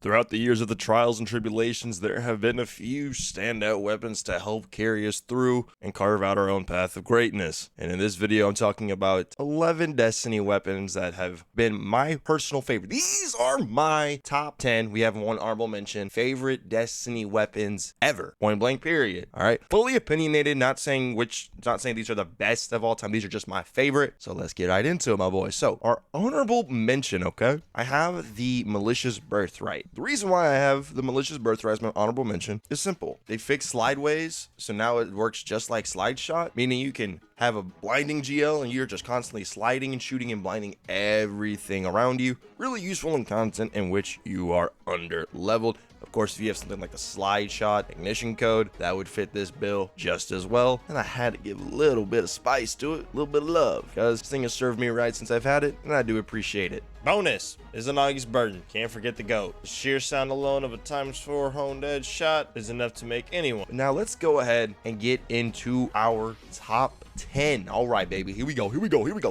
Throughout the years of the trials and tribulations, there have been a few standout weapons to help carry us through and carve out our own path of greatness. And in this video, I'm talking about 11 Destiny weapons that have been my personal favorite. These are my top 10. We have one honorable mention. Favorite Destiny weapons ever. Point blank period. All right. Fully opinionated, not saying these are the best of all time. These are just my favorite. So let's get right into it, my boys. So our honorable mention, okay? I have the Malicious Birthright. The reason why I have the Malicious Birthright as my honorable mention is simple. They fixed slideways, so now it works just like slide shot, meaning you can have a blinding GL and you're just constantly sliding and shooting and blinding everything around you. Really useful in content in which you are under leveled. Of course, if you have something like the slide shot ignition code, that would fit this bill just as well. And I had to give a little bit of spice to it, a little bit of love, because this thing has served me right since I've had it, and I do appreciate it. Bonus is an August Burden. Can't forget the GOAT. The sheer sound alone of a ×4 honed edge shot is enough to make anyone. Now let's go ahead and get into our top 10. All right, baby. Here we go.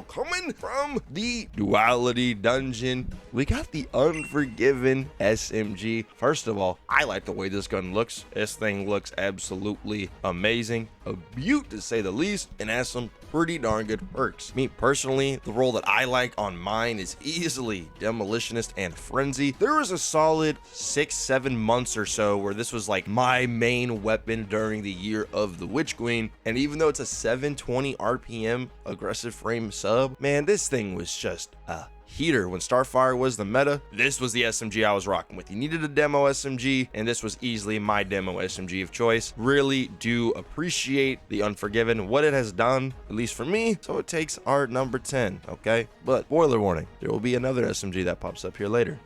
Coming from the Duality Dungeon, we got the Unforgiven SMG. First of all, I like the way this gun looks. This thing looks absolutely amazing. A beaut to say the least, and has some pretty darn good perks. Me personally, the role that I like on mine is easily Demolitionist and Frenzy. There was a solid 6-7 months or so where this was like my main weapon during the year of the Witch Queen, and even though it's a 720 RPM aggressive frame sub, man, this thing was just a heater. When Starfire was the meta, this was the SMG I was rocking with. You needed a demo SMG, and this was easily my demo SMG of choice. Really do appreciate the Unforgiven, what it has done, at least for me. So it takes our number 10, okay? But spoiler warning, there will be another SMG that pops up here later.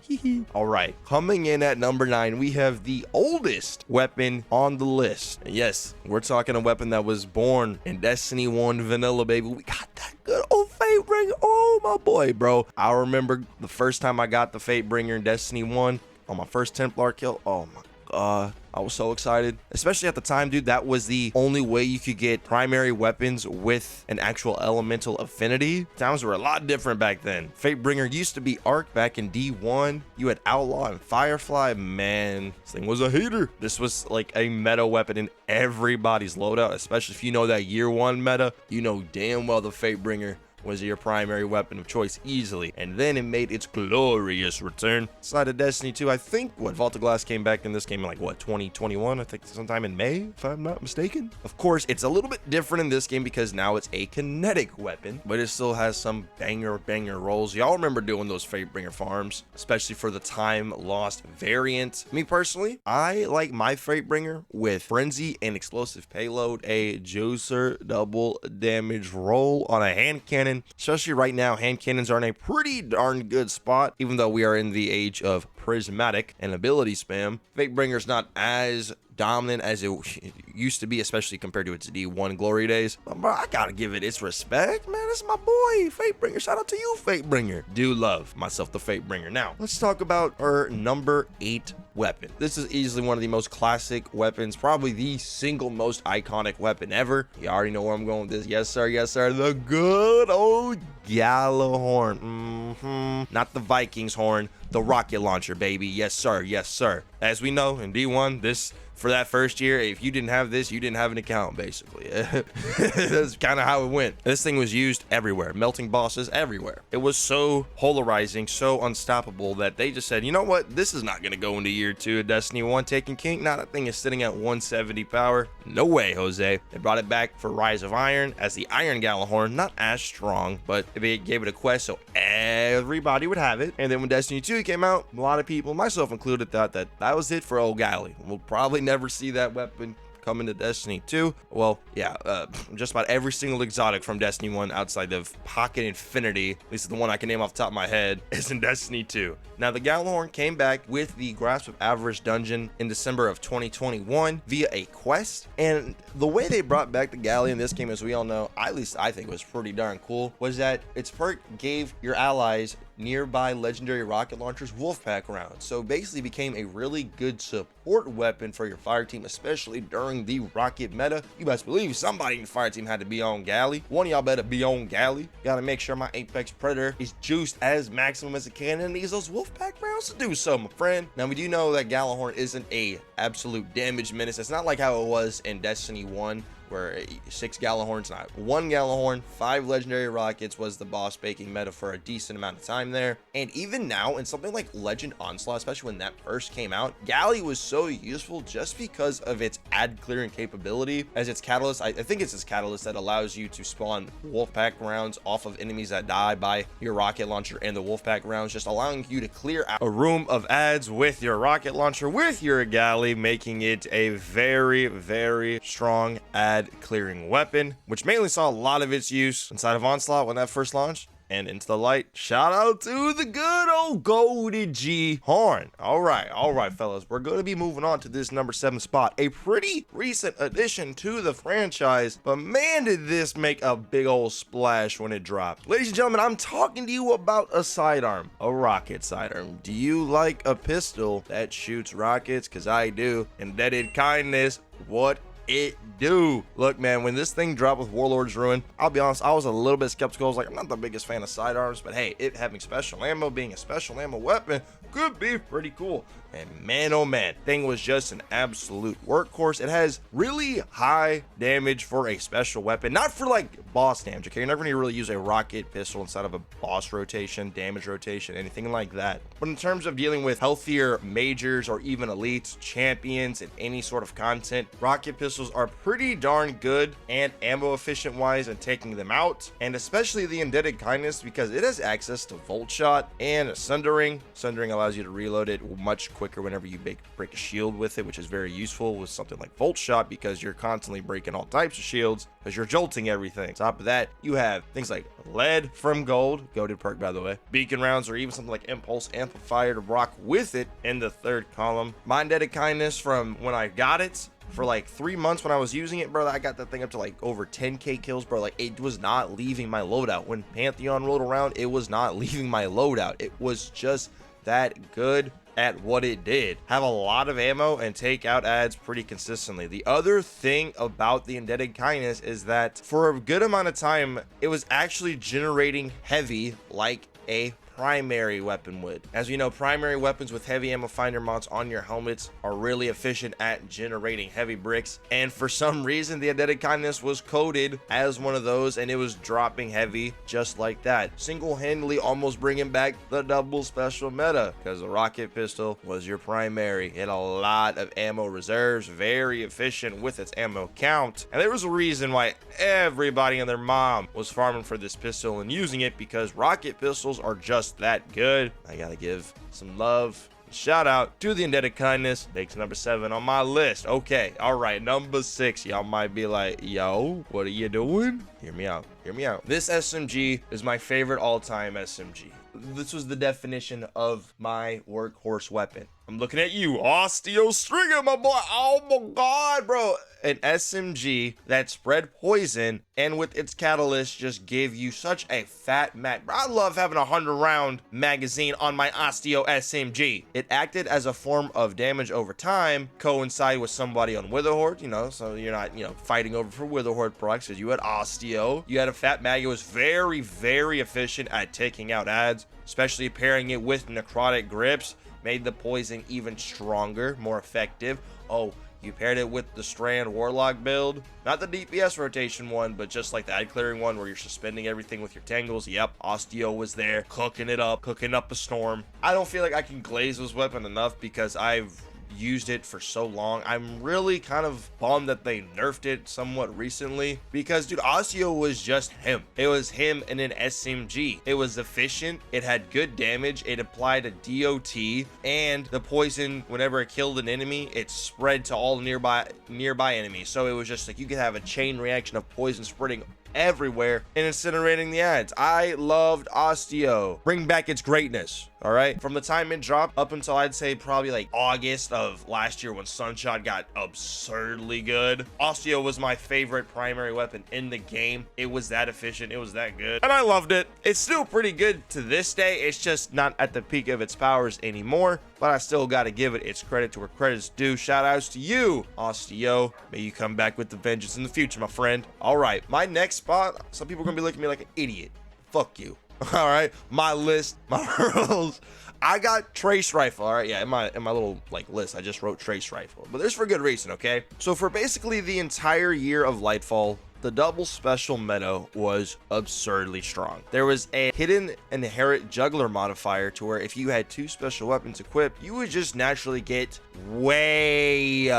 All right, coming in at number 9, we have the oldest weapon on the list. And yes, we're talking a weapon that was born in Destiny 1 vanilla, baby. We got that good old Fatebringer. Oh, my boy, bro. I remember the first time I got the Fatebringer in Destiny 1 on my first Templar kill. Oh my god, I was so excited. Especially at the time, dude, that was the only way you could get primary weapons with an actual elemental affinity. Times were a lot different back then. Fatebringer used to be Arc back in D1. You had Outlaw and Firefly. Man, this thing was a heater. This was like a meta weapon in everybody's loadout, especially if you know that year 1 meta. You know damn well the Fatebringer was your primary weapon of choice easily, and then it made its glorious return inside of Destiny 2. I think Vault of Glass came back in this game in like 2021, I think sometime in May, if I'm not mistaken. Of course, it's a little bit different in this game because now it's a kinetic weapon, but it still has some banger rolls. Y'all remember doing those Fatebringer farms, especially for the time lost variant. Me personally, I like my Fatebringer with Frenzy and explosive payload, a juicer double damage roll on a hand cannon. Especially right now, hand cannons are in a pretty darn good spot, even though we are in the age of prismatic and ability spam. Fatebringer's not as dominant as it used to be, especially compared to its D1 glory days. But I gotta give it its respect, man. It's my boy, Fatebringer. Shout out to you, Fatebringer. Do love myself the Fatebringer. Now, let's talk about our number 8 weapon. This is easily one of the most classic weapons, probably the single most iconic weapon ever. You already know where I'm going with this. Yes, sir. Yes, sir. The good old Gjallarhorn. Not the Vikings horn, the rocket launcher, baby. Yes, sir. Yes, sir. As we know in D1, this, for that first year, if you didn't have this, you didn't have an account, basically. That's kind of how it went. This thing was used everywhere, melting bosses everywhere. It was so polarizing, so unstoppable that they just said, you know what, this is not going to go into year 2 of Destiny 1 taking King. Nah, that thing is sitting at 170 power. No way, Jose. They brought it back for Rise of Iron as the Iron Gjallarhorn. Not as strong, but they gave it a quest so everybody would have it. And then when Destiny 2 came out, a lot of people, myself included, thought that that was it for old Gally. We'll probably never see that weapon coming to Destiny 2. Well, yeah, just about every single exotic from Destiny 1 outside of Pocket Infinity, at least the one I can name off the top of my head, is in Destiny 2. Now, the Gjallarhorn came back with the Grasp of Avarice dungeon in December of 2021 via a quest, and the way they brought back the Galley in this game, as we all know, at least I think was pretty darn cool, was that its perk gave your allies nearby legendary rocket launchers Wolfpack rounds, so basically became a really good support weapon for your fire team, especially during the rocket meta. You best believe somebody in your fire team had to be on galley. One of y'all better be on galley. Gotta make sure my Apex Predator is juiced as maximum as it can and needs those Wolfpack rounds to do so, my friend. Now we do know that Gjallarhorn isn't a absolute damage menace. It's not like how it was in Destiny 1, where 6 Gjallarhorns, not 1 Gjallarhorn, 5 legendary rockets was the boss baking meta for a decent amount of time there. And even now in something like Legend Onslaught, especially when that first came out, Galley was so useful just because of its ad clearing capability as its catalyst. I think it's its catalyst that allows you to spawn Wolfpack rounds off of enemies that die by your rocket launcher and the Wolfpack rounds, just allowing you to clear out a room of ads with your rocket launcher with your Galley, making it a very, very strong ad clearing weapon, which mainly saw a lot of its use inside of Onslaught when that first launched and into the light. Shout out to the good old Goldie G Horn. All right, fellas, we're going to be moving on to this number 7 spot, a pretty recent addition to the franchise, but man, did this make a big old splash when it dropped. Ladies and gentlemen, I'm talking to you about a sidearm, a rocket sidearm. Do you like a pistol that shoots rockets? Because I do. Indebted Kindness, what it do? Look, man, when this thing dropped with Warlord's Ruin, I'll be honest, I was a little bit skeptical. I was like, I'm not the biggest fan of sidearms, but hey, it having special ammo, being a special ammo weapon, could be pretty cool. And man, oh man, thing was just an absolute workhorse. It has really high damage for a special weapon, not for like boss damage. Okay, you're never gonna really use a rocket pistol inside of a boss rotation, damage rotation, anything like that. But in terms of dealing with healthier majors or even elites, champions, and any sort of content, rocket pistols are pretty darn good and ammo efficient wise and taking them out, and especially the Indebted Kindness because it has access to Volt Shot and Sundering. Sundering allows you to reload it much quicker whenever you break a shield with it, which is very useful with something like Volt Shot because you're constantly breaking all types of shields because you're jolting everything. On top of that, you have things like Lead from Gold, goated perk by the way, Beacon Rounds, or even something like Impulse Amplifier to rock with it in the third column. My Indebted Kindness from when I got it, for like 3 months when I was using it, bro, I got that thing up to like over 10k kills, bro. Like, it was not leaving my loadout. When Pantheon rolled around, it was not leaving my loadout. It was just that good at what it did. Have a lot of ammo and take out ads pretty consistently. The other thing about the Indebted Kindness is that for a good amount of time, it was actually generating heavy like a primary weapon would. As we know, primary weapons with heavy ammo finder mounts on your helmets are really efficient at generating heavy bricks, and for some reason the Indebted Kindness was coded as one of those and it was dropping heavy just like that, single-handedly almost bringing back the double special meta because the rocket pistol was your primary. It had a lot of ammo reserves, very efficient with its ammo count, and there was a reason why everybody and their mom was farming for this pistol and using it, because rocket pistols are just that good. I gotta give some love, shout out to the Indebted Kindness. Makes number 7 on my list. Okay, all right, number 6. Y'all might be like, yo, what are you doing? Hear me out, hear me out. This SMG is my favorite all-time SMG. This was the definition of my workhorse weapon. I'm looking at you, Osteo Striga, my boy. Oh my god, bro. An SMG that spread poison and with its catalyst just gave you such a fat mag. I love having a 100-round magazine on my Osteo SMG. It acted as a form of damage over time, coincide with somebody on Witherhoard, you know, so you're not, you know, fighting over for Witherhoard procs because you had Osteo. You had a fat mag. It was very, very efficient at taking out ads, especially pairing it with necrotic grips. Made the poison even stronger, more effective. Oh, you paired it with the Strand Warlock build. Not the DPS rotation one, but just like the ad clearing one where you're suspending everything with your tangles. Yep, Osteo was there, cooking it up, cooking up a storm. I don't feel like I can glaze this weapon enough because I've used it for so long. I'm really kind of bummed that they nerfed it somewhat recently because, dude, Osteo was just him. It was him in an SMG. It was efficient, it had good damage, it applied a DOT, and the poison, whenever it killed an enemy, it spread to all nearby enemies. So it was just like you could have a chain reaction of poison spreading everywhere and incinerating the ads. I loved Osteo. Bring back its greatness. All right, from the time it dropped up until I'd say probably like August of last year when Sunshot got absurdly good, Osteo was my favorite primary weapon in the game. It was that efficient, it was that good, and I loved it. It's still pretty good to this day. It's just not at the peak of its powers anymore, but I still got to give it its credit to where credit's due. Shout outs to you, Osteo. May you come back with the vengeance in the future, my friend. All right, my next spot, some people are gonna be looking at me like an idiot. Fuck you. All right, my list, my rules. I got trace rifle. All right, yeah, in my little like list, I just wrote trace rifle, but there's for good reason. Okay, so for basically the entire year of Lightfall, the double special meta was absurdly strong. There was a hidden inherent juggler modifier to where if you had 2 special weapons equipped, you would just naturally get way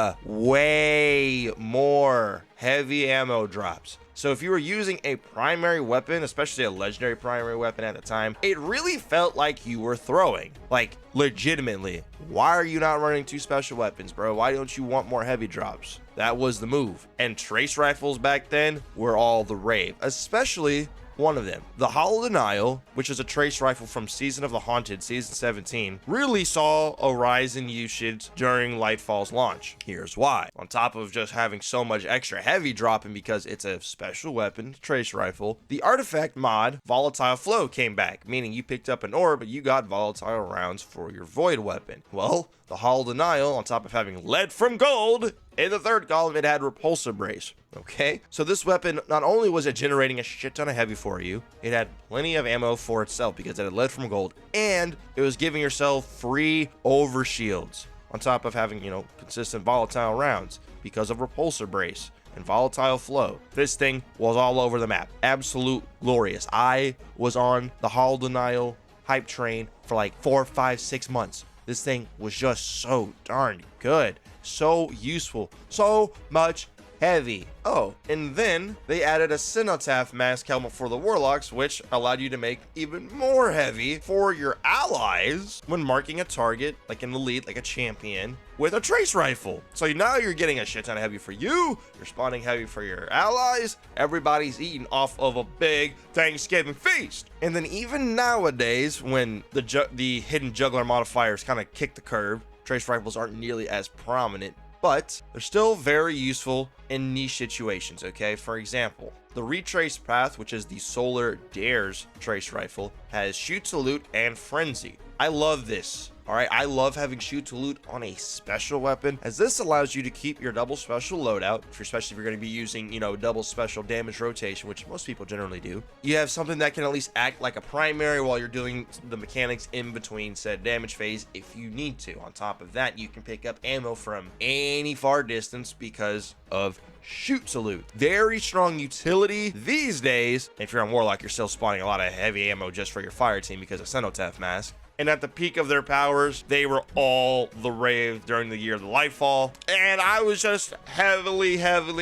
more heavy ammo drops. So if you were using a primary weapon, especially a legendary primary weapon at the time, it really felt like you were throwing. Like, legitimately. Why are you not running 2 special weapons, bro? Why don't you want more heavy drops? That was the move. And trace rifles back then were all the rave, especially one of them. The Hollow Denial, which is a trace rifle from Season of the Haunted, Season 17, really saw a rise in usage during Lightfall's launch. Here's why. On top of just having so much extra heavy dropping because it's a special weapon, trace rifle, the artifact mod, Volatile Flow, came back, meaning you picked up an orb, but you got volatile rounds for your void weapon. Well, the Hollow Denial, on top of having lead from gold, in the third column, it had Repulsor Brace. Okay, so this weapon, not only was it generating a shit ton of heavy for you, it had plenty of ammo for itself because it had lead from gold, and it was giving yourself free overshields on top of having, you know, consistent volatile rounds because of Repulsor Brace and Volatile Flow. This thing was all over the map. Absolute glorious. I was on the Hollow Denial hype train for like 4, 5, 6 months. This thing was just so darn good. So useful. So much heavy. Oh, and then they added a Cenotaph mask helmet for the Warlocks, which allowed you to make even more heavy for your allies when marking a target, like an elite, like a champion, with a trace rifle. So now you're getting a shit ton of heavy for you, you're spawning heavy for your allies, everybody's eating off of a big Thanksgiving feast. And then even nowadays, when the hidden juggler modifiers kind of kick the curve, trace rifles aren't nearly as prominent, but they're still very useful in niche situations, okay? For example, the Retrace Path, which is the Solar Dares trace rifle, has Shoot to Loot and Frenzy. I love this. All right, I love having Shoot to Loot on a special weapon, as this allows you to keep your double special loadout, especially if you're going to be using, you know, double special damage rotation, which most people generally do. You have something that can at least act like a primary while you're doing the mechanics in between said damage phase if you need to. On top of that, you can pick up ammo from any far distance because of Shoot to Loot. Very strong utility these days. If you're on Warlock, you're still spawning a lot of heavy ammo just for your fire team because of Cenotaph mask. And at the peak of their powers, they were all the rave during the year of the Lightfall. And I was just heavily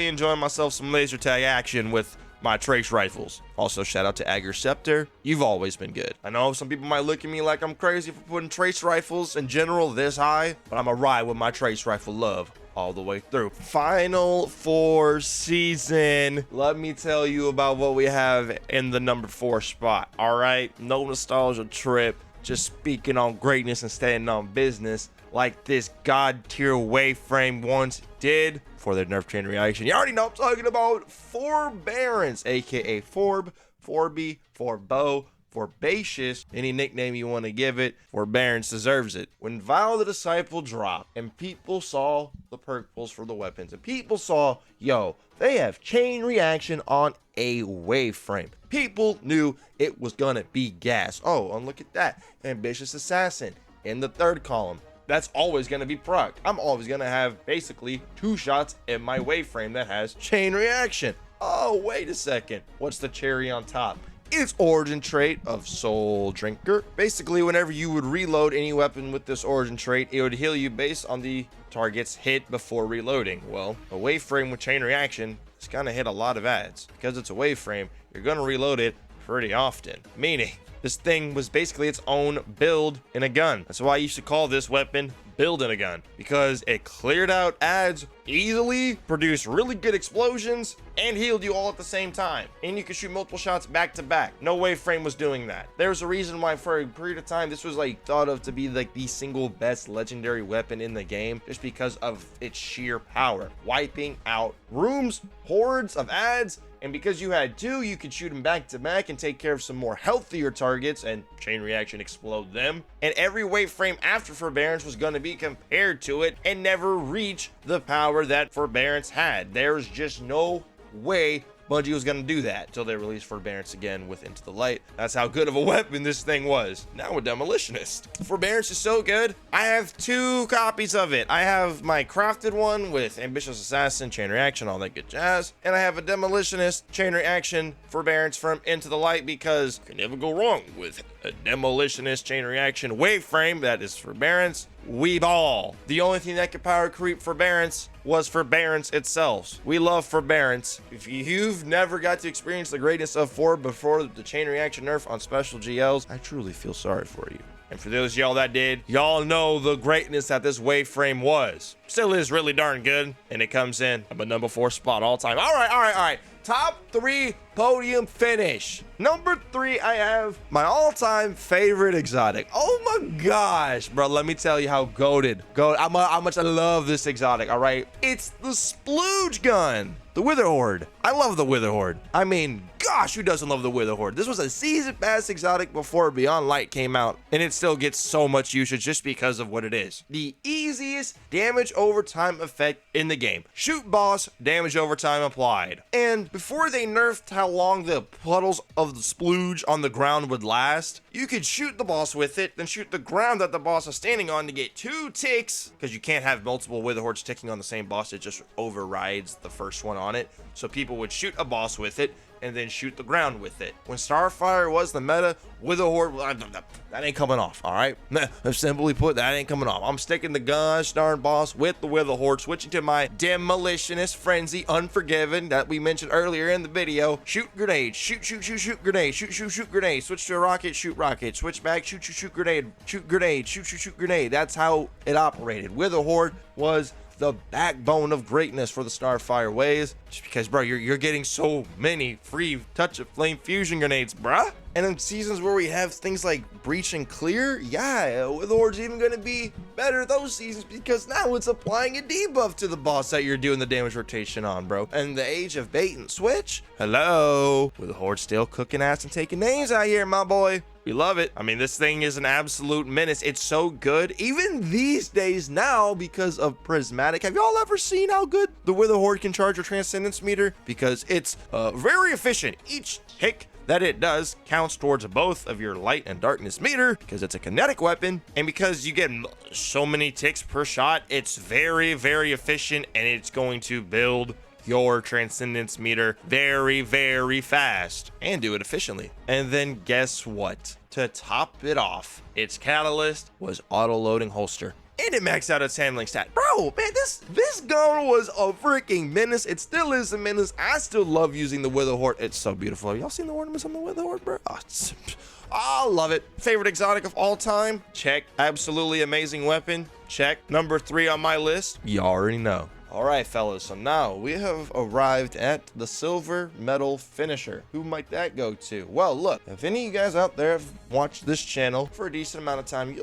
enjoying myself some laser tag action with my trace rifles. Also, shout out to Agar Scepter. You've always been good. I know some people might look at me like I'm crazy for putting trace rifles in general this high, but I'm a ride with my trace rifle love all the way through. Final 4 season. Let me tell you about what we have in the number 4 spot. All right, no nostalgia trip. Just speaking on greatness and staying on business like this god tier waveframe once did for their nerf chain reaction. You already know I'm talking about Forbearance, aka Forb, Forby, Forbo, Forbacious, any nickname you want to give it. Forbearance deserves it. When Val the Disciple dropped and people saw the perk pulls for the weapons and people saw, yo, they have chain reaction on a waveframe. People knew it was gonna be gas. Oh, and look at that. Ambitious Assassin in the third column. That's always gonna be proc. I'm always gonna have basically 2 shots in my waveframe that has chain reaction. Oh, wait a second. What's the cherry on top? Its origin trait of Soul Drinker. Basically, whenever you would reload any weapon with this origin trait, it would heal you based on the target's hit before reloading. Well, a waveframe with chain reaction is gonna hit a lot of ads. Because it's a waveframe, you're gonna reload it pretty often. Meaning, this thing was basically its own build in a gun. That's why I used to call this weapon build in a gun, because it cleared out ads easily produced really good explosions and healed you all at the same time. And you could shoot multiple shots back to back. No Waveframe was doing that. There's a reason why for a period of time this was like thought of to be like the single best legendary weapon in the game, just because of its sheer power, wiping out rooms, hordes of ads. And because you had two, you could shoot them back to back and take care of some more healthier targets and chain reaction explode them. And every Waveframe after Forbearance was going to be compared to it and never reach the power that Forbearance had. There's just no way Bungie was going to do that until they released Forbearance again with Into the Light. That's how good of a weapon this thing was. Now a Demolitionist. Forbearance is so good. I have 2 copies of it. I have my crafted one with Ambitious Assassin, Chain Reaction, all that good jazz. And I have a Demolitionist, Chain Reaction, Forbearance from Into the Light, because you can never go wrong with a Demolitionist, Chain Reaction, Waveframe that is Forbearance. We ball. The only thing that could power creep Forbearance was Forbearance itself. We love Forbearance. If you've never got to experience the greatness of 4 before the chain reaction nerf on special GLs, I truly feel sorry for you. And for those y'all that did, y'all know the greatness that this Waveframe was. Still is really darn good, and it comes in at my number 4 spot all time. All right. Top 3 podium finish. Number 3, I have my all-time favorite exotic. Oh my gosh, bro. Let me tell you how goated. How much I love this exotic, all right? It's the Splooge gun. The Witherhoard. I love the Witherhoard. I mean, gosh, who doesn't love the Witherhoard? This was a season pass exotic before Beyond Light came out, and it still gets so much usage just because of what it is. The easiest damage over time effect in the game. Shoot boss, damage over time applied. And before they nerfed how long the puddles of the splooge on the ground would last, you could shoot the boss with it, then shoot the ground that the boss is standing on to get 2 ticks, because you can't have multiple Witherhoards ticking on the same boss. It just overrides the first one on it. So people would shoot a boss with it and then shoot the ground with it. When Starfire was the meta, Witherhoard, that ain't coming off, all right? Simply put, that ain't coming off. I'm sticking the gosh darn boss with the Witherhoard, switching to my Demolitionist Frenzy Unforgiven that we mentioned earlier in the video. Shoot grenade, shoot grenade, shoot grenade, switch to a rocket, shoot rocket, switch back, shoot grenade, shoot grenade, shoot grenade. That's how it operated. Witherhoard was the backbone of greatness for the Starfire ways, just because, bro, you're getting so many free Touch of Flame fusion grenades, bruh. And in seasons where we have things like Breach and Clear, yeah, Witherhoard's even going to be better those seasons, because now it's applying a debuff to the boss that you're doing the damage rotation on, bro. And the age of bait and switch, hello, Witherhoard still cooking ass and taking names out here, my boy. We love it. I mean, this thing is an absolute menace. It's so good, even these days now, because of Prismatic. Have y'all ever seen how good the Witherhoard can charge your Transcendence meter? Because it's very efficient. Each tick that it does counts towards both of your light and darkness meter, because it's a kinetic weapon, and because you get so many ticks per shot, it's very, very efficient, and it's going to build your Transcendence meter very, very fast and do it efficiently. And then guess what? To top it off, its catalyst was auto-loading holster. And it maxed out its handling stat. Bro, man, this gun was a freaking menace. It still is a menace. I still love using the Witherhoard. It's so beautiful. Have y'all seen the ornaments on the Witherhoard, bro? Oh, I love it. Favorite exotic of all time? Check. Absolutely amazing weapon? Check. Number 3 on my list? You already know. All right, fellas, so now we have arrived at the silver medal finisher. Who might that go to? Well, look, if any of you guys out there have watched this channel for a decent amount of time,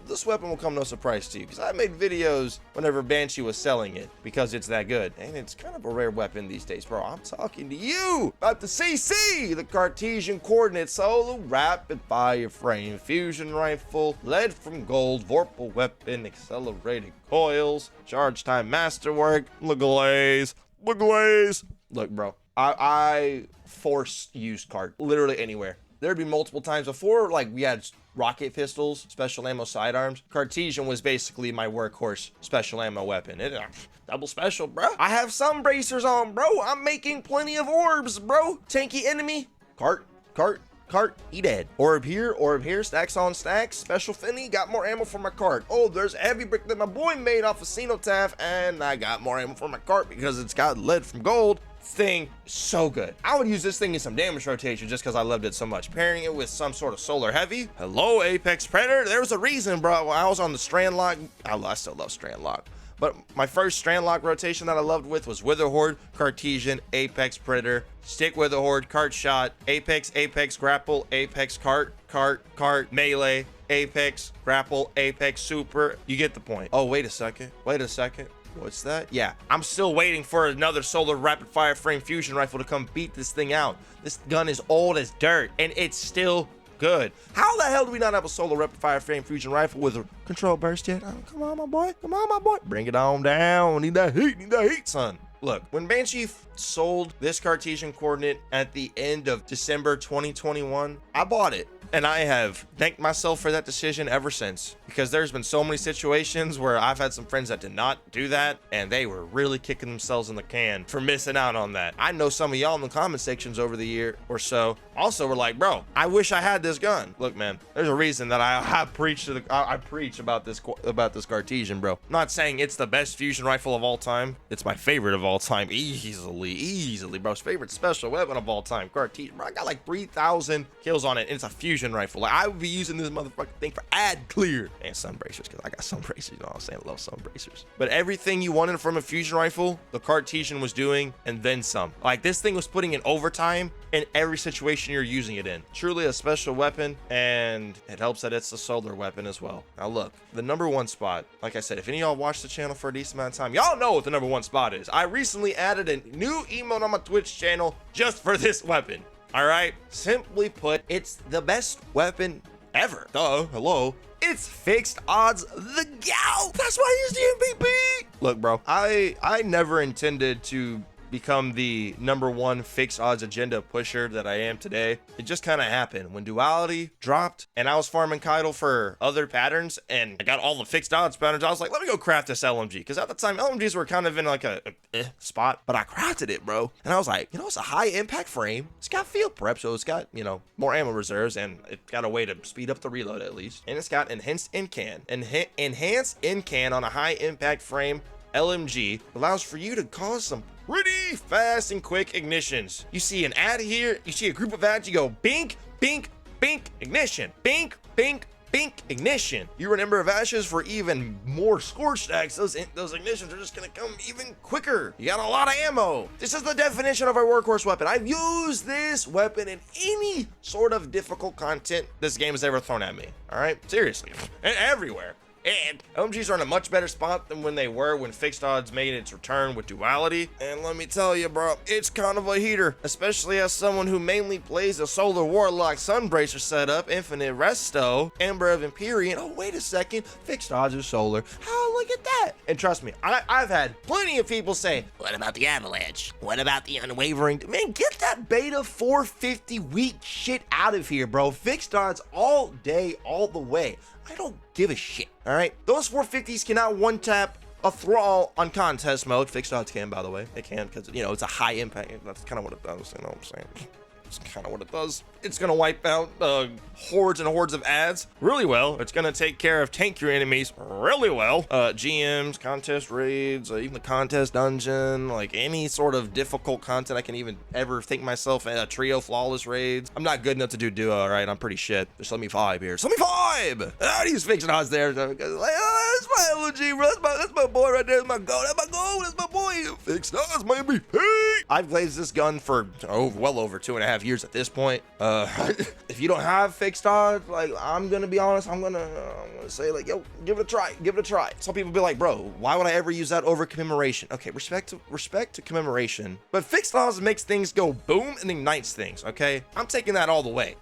this weapon will come no surprise to you, because I made videos whenever Banshee was selling it, because it's that good. And it's kind of a rare weapon these days, bro. I'm talking to you about the CC, the Cartesian coordinate solo rapid fire frame fusion rifle, lead from gold, vorpal weapon, accelerated coils, charge time masterwork, the glaze. Look, bro, I force use cart literally anywhere. There'd be multiple times before, like, we had rocket pistols, special ammo sidearms. Cartesian was basically my workhorse special ammo weapon. Double special, bro. I have some bracers on, bro. I'm making plenty of orbs, bro. Tanky enemy, cart, he dead. Orb here, stacks on stacks. Special Finny, got more ammo for my cart. Oh, there's a heavy brick that my boy made off of Cenotaph, and I got more ammo for my cart because it's got lead from gold. Thing so good. I would use this thing in some damage rotation just because I loved it so much. Pairing it with some sort of solar heavy. Hello, Apex Predator. There was a reason, bro. When I was on the Strand Lock, I still love Strand Lock. But my first strand lock rotation that I loved with was Witherhoard, Cartesian, Apex, Predator, Stick Witherhoard, Cart Shot, Apex, Apex, Grapple, Apex, Cart, Melee, Apex, Grapple, Apex, Super. You get the point. Oh, wait a second. What's that? Yeah, I'm still waiting for another solar rapid fire frame fusion rifle to come beat this thing out. This gun is old as dirt, and it's still good. How the hell do we not have a solar rapid fire frame fusion rifle with a control burst yet? Oh, come on, my boy. Bring it on down. Need that heat, son. Look, when Banshee sold this Cartesian coordinate at the end of December 2021, I bought it. And I have thanked myself for that decision ever since, because there's been so many situations where I've had some friends that did not do that, and they were really kicking themselves in the can for missing out on that. I know some of y'all in the comment sections over the year or so also were like, bro, I wish I had this gun. Look, man, there's a reason that I preach about this Cartesian, bro. I'm not saying it's the best fusion rifle of all time. It's my favorite of all time, easily, bro. Favorite special weapon of all time, Cartesian. Bro, I got like 3,000 kills on it, and it's a fusion rifle. Like, I would be using this motherfucking thing for ad clear and sun bracers, because I got sun bracers, you know what I'm saying? I love sun bracers. But everything you wanted from a fusion rifle, the Cartesian was doing, and then some. Like, this thing was putting in overtime in every situation you're using it in. Truly a special weapon, and it helps that it's a solar weapon as well. Now look, the #1 spot, like I said, if any of y'all watch the channel for a decent amount of time, y'all know what the #1 spot is. I recently added a new emote on my Twitch channel just for this weapon. All right, simply put, it's the best weapon ever. Duh, hello. It's fixed odds the Gal. That's why he's the MVP. Look, bro, I never intended to become the #1 fixed odds agenda pusher that I am today. It just kind of happened when duality dropped and I was farming Keitel for other patterns and I got all the fixed odds patterns. I was like, let me go craft this LMG, because at the time LMGs were kind of in like a spot, but I crafted it, bro. And I was like, you know, it's a high impact frame. It's got field prep, so it's got, you know, more ammo reserves, and it's got a way to speed up the reload at least. And it's got enhanced in-can. Enhanced in-can on a high impact frame LMG allows for you to cause some pretty fast and quick ignitions. You see an ad here, you see a group of ads, you go bink, bink, bink, ignition, bink, bink, bink, ignition. You run Ember of Ashes for even more scorch stacks. Those ignitions are just gonna come even quicker. You got a lot of ammo. This is the definition of our workhorse weapon. I've used this weapon in any sort of difficult content this game has ever thrown at me. All right, seriously, and everywhere. And LMGs are in a much better spot than when they were when fixed odds made its return with duality. And let me tell you, bro, it's kind of a heater, especially as someone who mainly plays a Solar Warlock Sunbracer setup, Infinite Resto, Ember of Empyrean. Oh, wait a second, fixed odds are solar. Oh, look at that. And trust me, I've had plenty of people say, what about the Avalanche? What about the Unwavering? Man, get that beta 450 weak shit out of here, bro. Fixed odds all day, all the way. I don't give a shit, all right? Those 450s cannot one-tap a Thrall on contest mode. Fixed odds can, by the way. It can, because, you know, it's a high impact. That's kind of what it does, you know what I'm saying? It's kind of what it does. It's going to wipe out hordes and hordes of ads really well. It's going to take care of tank your enemies really well. GMs, contest raids, even the contest dungeon, like any sort of difficult content I can even ever think myself in. A trio flawless raids. I'm not good enough to do duo, all right? I'm pretty shit. Just let me vibe here. Just let me vibe! How do you fix odds there? Like, oh, that's my LG, bro. That's my boy right there. That's my goal. That's my goal. That's my boy. Fixed odds, my MVP. I've blazed this gun for well over 2.5 years at this point. If you don't have fixed odds, like, I'm gonna be honest, I'm gonna say, like, yo, give it a try. Some people be like, bro, why would I ever use that over commemoration? Okay, respect to commemoration, but fixed odds makes things go boom and ignites things. Okay, I'm taking that all the way.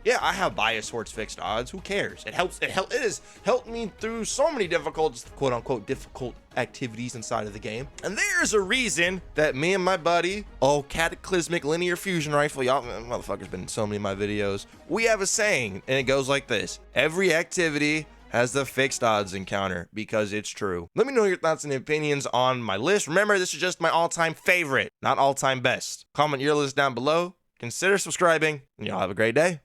Yeah, I have bias towards fixed odds. Who cares? It has helped me through so many difficult, quote unquote, difficult activities inside of the game. And there's a reason that me and my buddy, Cataclysmic Linear Fusion Rifle, y'all motherfuckers been in so many of my videos, we have a saying, and it goes like this: every activity has the fixed odds encounter, because it's true. Let me know your thoughts and opinions on my list. Remember, this is just my all-time favorite, not all-time best. Comment your list down below, consider subscribing, and y'all have a great day.